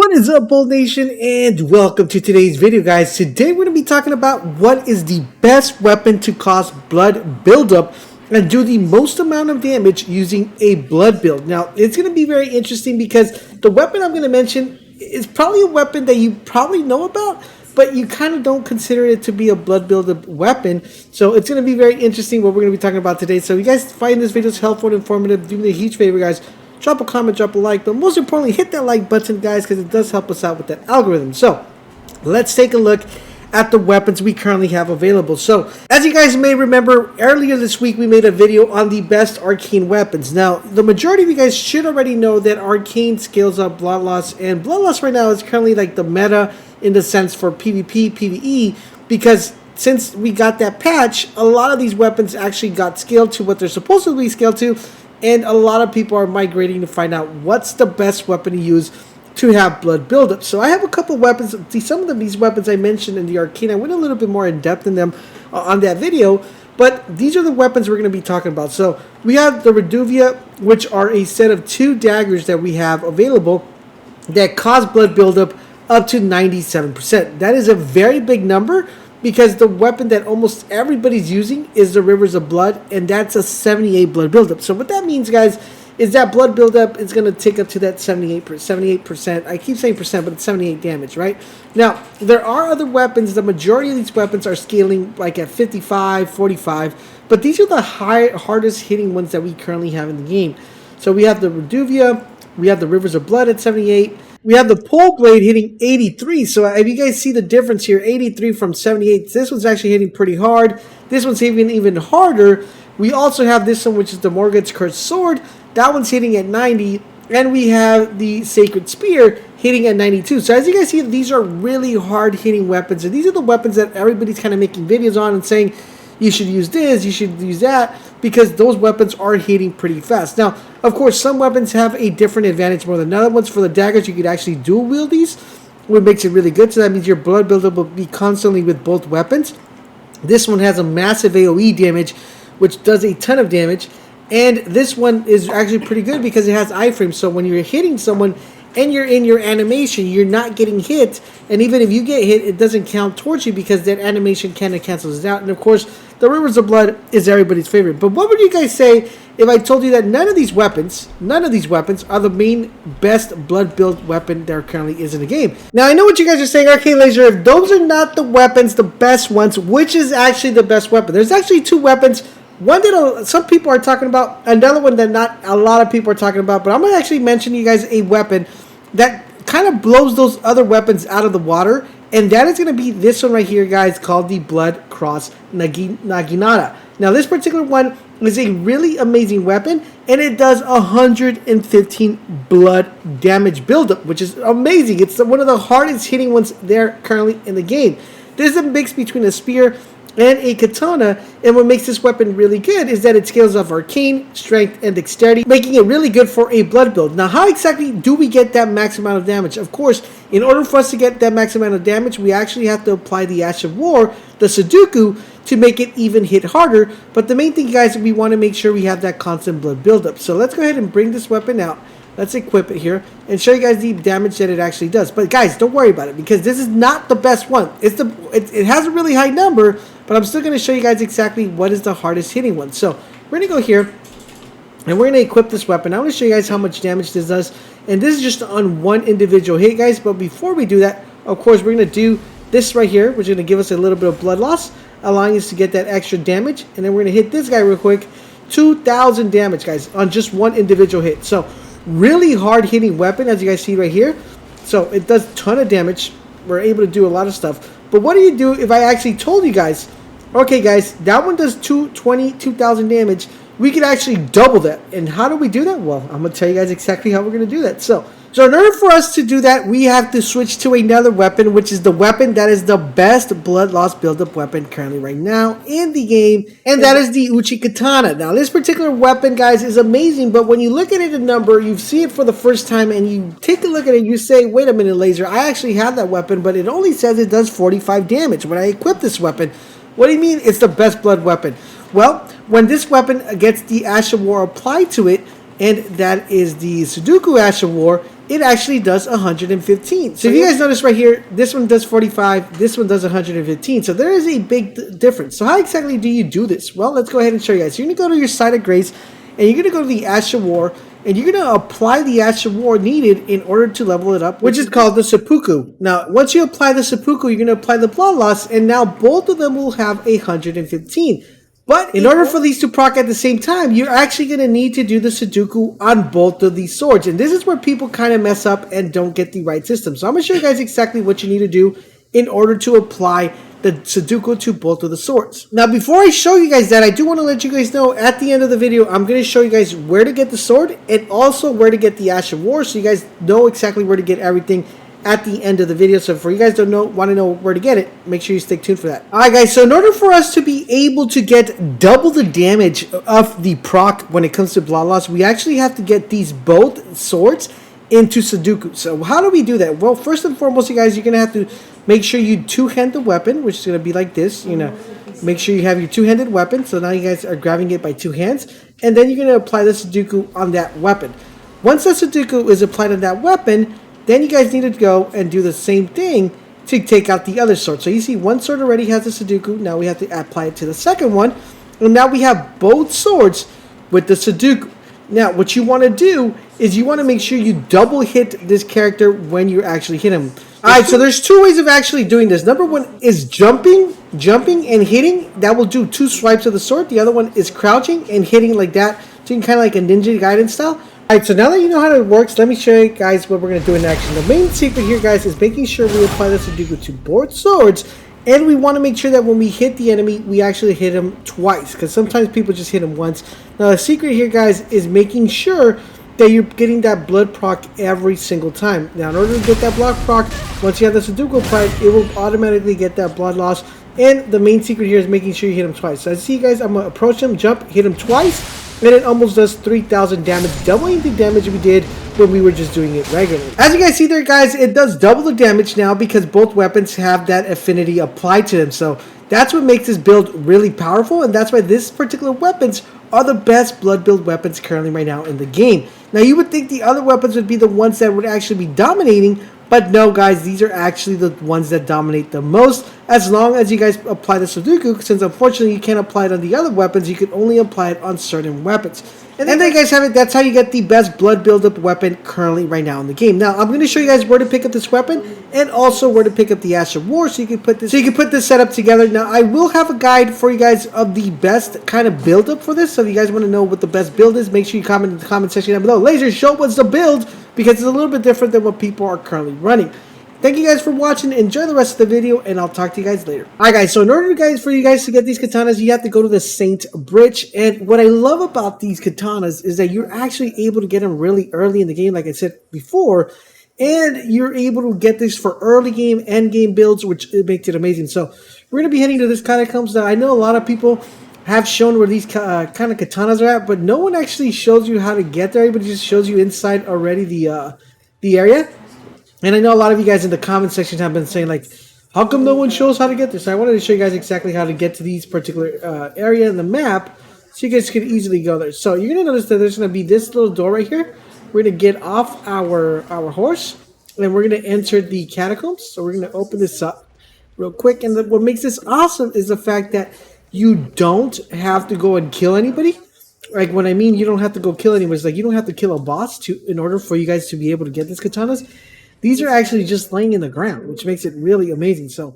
What is up, Bold Nation, and welcome to today's video, guys. Today we're going to be talking about what is the best weapon to cause blood buildup and do the most amount of damage using a blood build. Now, it's going to be very interesting because the weapon I'm going to mention is probably a weapon that you probably know about, but you kind of don't consider it to be a blood buildup weapon. So it's going to be very interesting what we're going to be talking about today. So if you guys find this video helpful and informative, do me a huge favor, guys. Drop a comment, drop a like, but most importantly, hit that like button, guys, because it does help us out with that algorithm. So, let's take a look at the weapons we currently have available. So, as you guys may remember, earlier this week we made a video on the best arcane weapons. Now, the majority of you guys should already know that arcane scales up blood loss, and blood loss right now is currently like the meta in the sense for PvP, PvE, because since we got that patch, a lot of these weapons actually got scaled to what they're supposed to be scaled to. And a lot of people are migrating to find out what's the best weapon to use to have blood buildup. So I have a couple weapons. Some of these weapons I mentioned in the arcane, I went a little bit more in depth in them on that video. But these are the weapons we're going to be talking about. So we have the Reduvia, which are a set of 2 daggers that we have available that cause blood buildup up to 97%. That is a very big number, because the weapon that almost everybody's using is the Rivers of Blood, and that's a 78 blood buildup. So what that means, guys, is that blood buildup is going to take up to that 78%. I keep saying percent, but it's 78 damage, right? Now, there are other weapons. The majority of these weapons are scaling like at 55, 45, but these are the hardest hitting ones that we currently have in the game. So we have the Reduvia, we have the Rivers of Blood at 78, we have the Pole Blade hitting 83. So if you guys see the difference here, 83 from 78, this one's actually hitting pretty hard. This one's even harder. We also have this one, which is the Morgoth's Cursed Sword. That one's hitting at 90. And we have the Sacred Spear hitting at 92. So as you guys see, these are really hard hitting weapons. And these are the weapons that everybody's kind of making videos on and saying, you should use this, you should use that, because those weapons are hitting pretty fast. Now, of course, some weapons have a different advantage more than other ones. For the daggers, you could actually dual wield these, which makes it really good. So that means your blood buildup will be constantly with both weapons. This one has a massive AoE damage, which does a ton of damage. And this one is actually pretty good because it has iframe. So when you're hitting someone and you're in your animation, you're not getting hit. And even if you get hit, it doesn't count towards you because that animation kind of cancels it out. And of course, the Rivers of Blood is everybody's favorite. But what would you guys say if I told you that none of these weapons are the main best blood build weapon there currently is in the game? Now, I know what you guys are saying, Arcane Laser, if those are not the weapons, the best ones, which is actually the best weapon? There's actually 2 weapons. One that some people are talking about, another one that not a lot of people are talking about, but I'm going to actually mention you guys a weapon that kind of blows those other weapons out of the water, and that is going to be this one right here, guys, called the Blood Cross Naginata. Now, this particular one is a really amazing weapon, and it does 115 blood damage buildup, which is amazing. It's one of the hardest hitting ones there currently in the game. This is a mix between a spear and a katana, and what makes this weapon really good is that it scales off arcane, strength, and dexterity, making it really good for a blood build. Now, how exactly do we get that max amount of damage? Of course, in order for us to get that max amount of damage, we actually have to apply the Ash of War, the Supuku, to make it even hit harder. But the main thing, guys, we want to make sure we have that constant blood buildup. So let's go ahead and bring this weapon out. Let's equip it here and show you guys the damage that it actually does. But guys, don't worry about it, because this is not the best one. It has a really high number, but I'm still going to show you guys exactly what is the hardest hitting one. So we're going to go here and we're going to equip this weapon. I'm going to show you guys how much damage this does. And this is just on one individual hit, guys. But before we do that, of course, we're going to do this right here, which is going to give us a little bit of blood loss, allowing us to get that extra damage. And then we're going to hit this guy real quick. 2,000 damage, guys, on just one individual hit. So really hard hitting weapon, as you guys see right here. So it does a ton of damage. We're able to do a lot of stuff. But what do you do if I actually told you guys, okay guys, that one does 2,000 damage, we could actually double that? And how do we do that? Well, I'm going to tell you guys exactly how we're going to do that. So in order for us to do that, we have to switch to another weapon, which is the weapon that is the best blood loss buildup weapon currently right now in the game, and that is the UCHIGATANA. Now, this particular weapon, guys, is amazing, but when you look at it in number, you see it for the first time, and you take a look at it, you say, wait a minute, Laser, I actually have that weapon, but it only says it does 45 damage when I equip this weapon. What do you mean it's the best blood weapon? Well, when this weapon gets the Ash of War applied to it, and that is the Sudoku Ash of War, it actually does 115. So if you guys notice right here, this one does 45, this one does 115. So there is a big difference. So how exactly do you do this? Well, let's go ahead and show you guys. So you're going to go to your site of grace, and you're going to go to the Ash of War, and you're going to apply the Ash of War needed in order to level it up, which is called the Supuku. Now, once you apply the Supuku, you're going to apply the blood loss, and now both of them will have 115. But in order for these to proc at the same time, you're actually going to need to do the Sudoku on both of these swords. And this is where people kind of mess up and don't get the right system. So I'm going to show you guys exactly what you need to do in order to apply the Sudoku to both of the swords. Now, before I show you guys that, I do want to let you guys know at the end of the video, I'm going to show you guys where to get the sword and also where to get the Ash of War, so you guys know exactly where to get everything at the end of the video. So for you guys don't want to know where to get it, make sure you stay tuned for that. Alright guys, so in order for us to be able to get double the damage of the proc when it comes to blood loss, we actually have to get these both swords into Sudoku. So how do we do that? Well, first and foremost, you guys, you're going to have to make sure you two-hand the weapon, which is going to be like this. You know, make sure you have your two-handed weapon. So now you guys are grabbing it by two hands. And then you're going to apply the Sudoku on that weapon. Once the Sudoku is applied on that weapon, then you guys need to go and do the same thing to take out the other sword. So you see one sword already has the Sudoku. Now we have to apply it to the second one. And now we have both swords with the Sudoku. Now what you want to do is you want to make sure you double hit this character when you actually hit him. Alright, so there's two ways of actually doing this. Number one is jumping and hitting. That will do 2 swipes of the sword. The other one is crouching and hitting like that. So you can kind of like a Ninja Gaiden style. Alright, so now that you know how it works, let me show you guys what we're going to do in action. The main secret here, guys, is making sure we apply the Sudoku to both swords, and we want to make sure that when we hit the enemy, we actually hit him twice, because sometimes people just hit him once. Now, the secret here, guys, is making sure that you're getting that blood proc every single time. Now, in order to get that blood proc, once you have the Sudoku applied, it will automatically get that blood loss, and the main secret here is making sure you hit him twice. So, as you see, guys, I'm going to approach him, jump, hit him twice, and it almost does 3,000 damage, doubling the damage we did when we were just doing it regularly. As you guys see there, guys, it does double the damage now because both weapons have that affinity applied to them. So that's what makes this build really powerful, and that's why this particular weapons are the best blood build weapons currently right now in the game. Now you would think the other weapons would be the ones that would actually be dominating, but no, guys, these are actually the ones that dominate the most, as long as you guys apply the Sudoku, since unfortunately you can't apply it on the other weapons, you can only apply it on certain weapons. And there you guys have it. That's how you get the best blood buildup weapon currently right now in the game. Now, I'm going to show you guys where to pick up this weapon, and also where to pick up the Ash of War, so you can put this setup together. Now, I will have a guide for you guys of the best kind of buildup for this, so if you guys want to know what the best build is, make sure you comment in the comment section down below. Laser, show what's the build, because it's a little bit different than what people are currently running. Thank you guys for watching. Enjoy the rest of the video, and I'll talk to you guys later. Alright guys, so in order for you guys to get these katanas, you have to go to the Saint Bridge. And what I love about these katanas is that you're actually able to get them really early in the game, like I said before. And you're able to get this for early game, end game builds, which makes it amazing. So we're going to be heading to this catacombs. Now I know a lot of people have shown where these kind of katanas are at, but no one actually shows you how to get there. Everybody just shows you inside already the area. And I know a lot of you guys in the comment section have been saying, like, how come no one shows how to get this? So I wanted to show you guys exactly how to get to these particular area in the map, so you guys can easily go there. So you're going to notice that there's going to be this little door right here. We're going to get off our horse, and we're going to enter the catacombs. So we're going to open this up real quick. And what makes this awesome is the fact that you don't have to go and kill anybody. Like, when I mean you don't have to go kill anyone, it's like you don't have to kill a boss in order for you guys to be able to get these katanas. These are actually just laying in the ground, which makes it really amazing. So,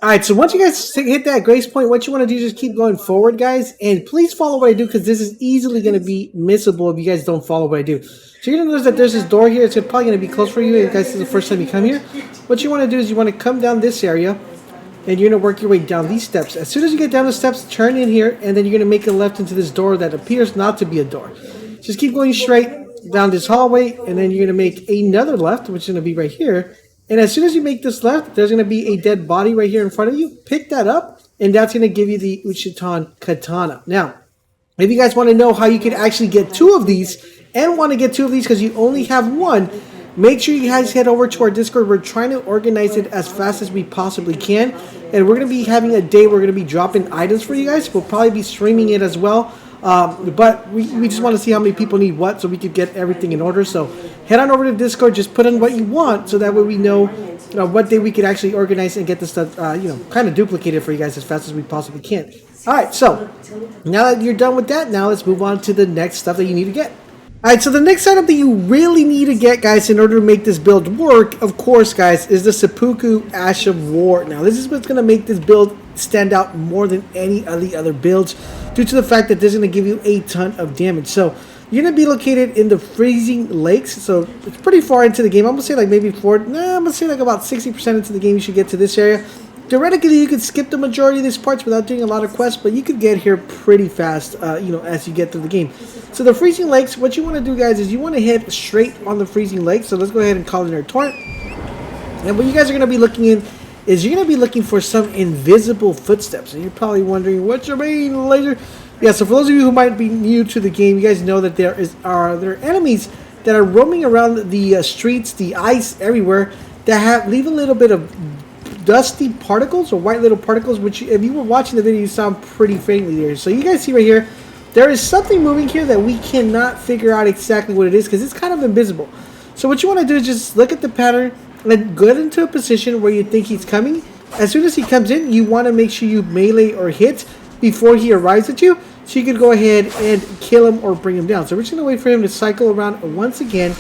alright, so once you guys hit that grace point, what you want to do is just keep going forward, guys. And please follow what I do, because this is easily going to be missable if you guys don't follow what I do. So you're going to notice that there's this door here. It's probably going to be closed for you if guys, this is the first time you come here. What you want to do is you want to come down this area, and you're going to work your way down these steps. As soon as you get down the steps, turn in here, and then you're going to make a left into this door that appears not to be a door. Just keep going straight down this hallway, and then you're going to make another left, which is going to be right here. And as soon as you make this left, there's going to be a dead body right here in front of you. Pick that up, and that's going to give you the Uchigaatana Katana. Now, if you guys want to know how you can actually get 2 of these, and want to get 2 of these because you only have 1, make sure you guys head over to our Discord. We're trying to organize it as fast as we possibly can, and we're going to be having a day we're going to be dropping items for you guys. We'll probably be streaming it as well But we just want to see how many people need what, so we could get everything in order. So head on over to Discord, just put in what you want, so that way we know what day we could actually organize and get this stuff, kind of duplicated for you guys as fast as we possibly can. All right, so now that you're done with that, now let's move on to the next stuff that you need to get. Alright, so the next item that you really need to get, guys, in order to make this build work, of course, guys, is the Supuku Ash of War. Now, this is what's going to make this build stand out more than any of the other builds, due to the fact that this is going to give you a ton of damage. So, you're going to be located in the Freezing Lakes, so it's pretty far into the game. I'm going to say like maybe I'm going to say like about 60% into the game you should get to this area. Theoretically, you could skip the majority of these parts without doing a lot of quests, but you could get here pretty fast, as you get through the game. So the Freezing Lakes, what you want to do, guys, is you want to hit straight on the Freezing Lakes. So let's go ahead and call it our torrent. And what you guys are going to be looking in is you're going to be looking for some invisible footsteps. And you're probably wondering, what's your main laser? Yeah, so for those of you who might be new to the game, you guys know that there are enemies that are roaming around the streets, the ice, everywhere, that leave a little bit of dusty particles or white little particles, which if you were watching the video, you sound pretty faintly there. So you guys see right here, there is something moving here that we cannot figure out exactly what it is, because it's kind of invisible. So what you want to do is just look at the pattern and get into a position where you think he's coming. As soon as he comes in, you want to make sure you melee or hit before he arrives at you, so you can go ahead and kill him or bring him down. So we're just going to wait for him to cycle around once again.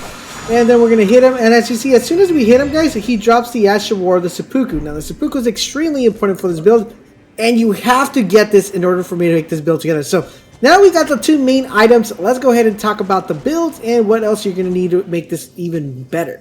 And then we're going to hit him, and as you see, as soon as we hit him, guys, he drops the Ash of War, the Supuku. Now, the Supuku is extremely important for this build, and you have to get this in order for me to make this build together. So, now we got the two main items. Let's go ahead and talk about the builds and what else you're going to need to make this even better.